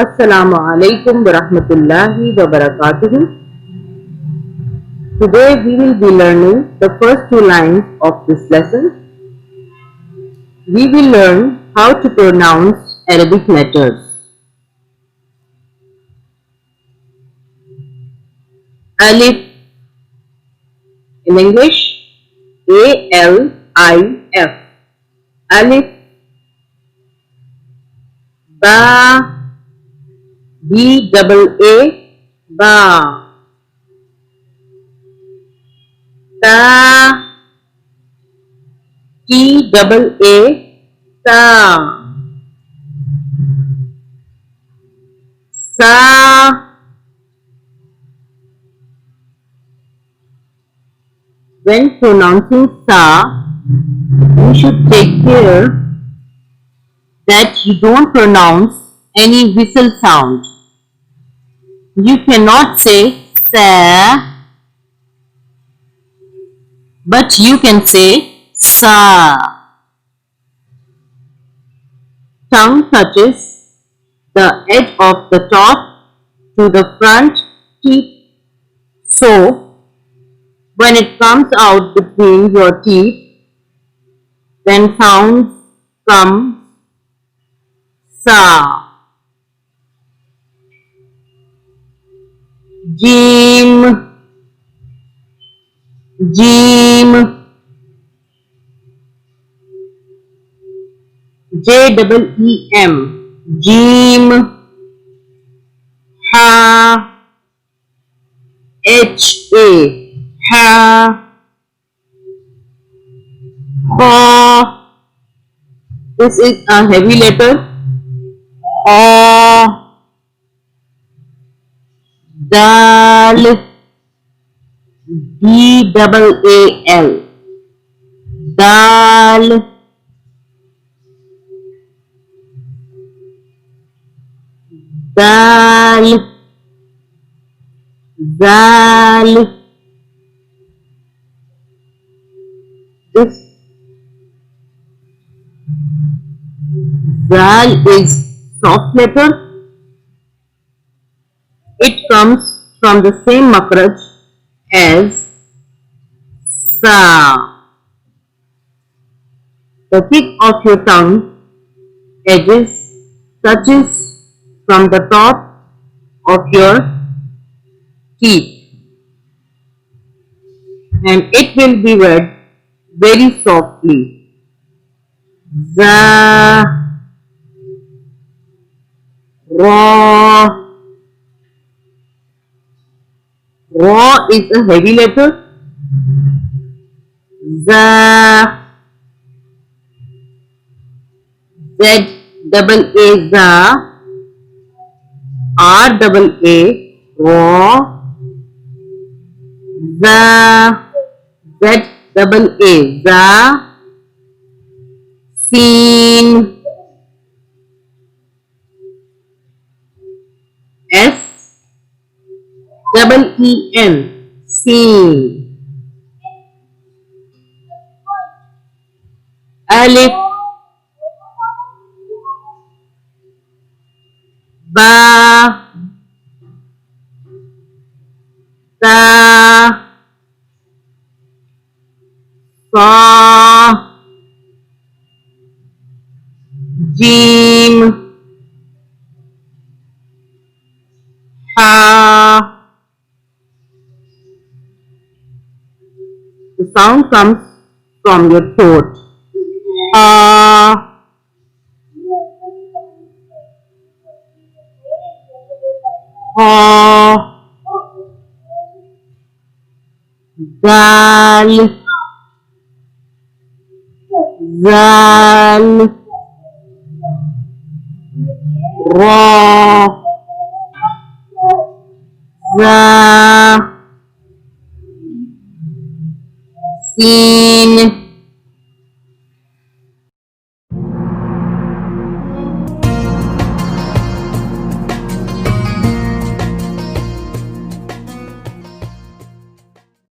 Assalamu alaikum wa rahmatullahi wa barakatuhu. Today we will be learning the first two lines of this lesson. We will learn how to pronounce Arabic letters. Alif in English, A-L-I-F. Alif, Ba, B-double-A, Ba. Ta, T-double-A, Ta. Sa. When pronouncing sa, you should take care that you don't pronounce any whistle sound. You cannot say sa, but you can say sa. Tongue touches the edge of the top to the front teeth. So, when it comes out between your teeth, then sounds come sa. Jim, Jim, J-E-E-M, Jim, Ha, H-A, Ha, Ho. This is a heavy letter. O, Dal, D-double-A-L, Dal, Dal, Zal. This Zal is soft letter. It comes from the same makhraj as Sa. The tip of your tongue edges touches from the top of your teeth, and it will be read very softly. Za, Ra. Ra is a heavy letter. Za, Z-double-A, Za, R-double-A, Ra, Za, Z-double-A, Za, Seen, S-double-E-N, Seen. Alif, Ba, Ta, Sa, Jim, Ha. The sound comes from your throat. Ha, Ha, Dal, Zal, Ra, Za, Sin.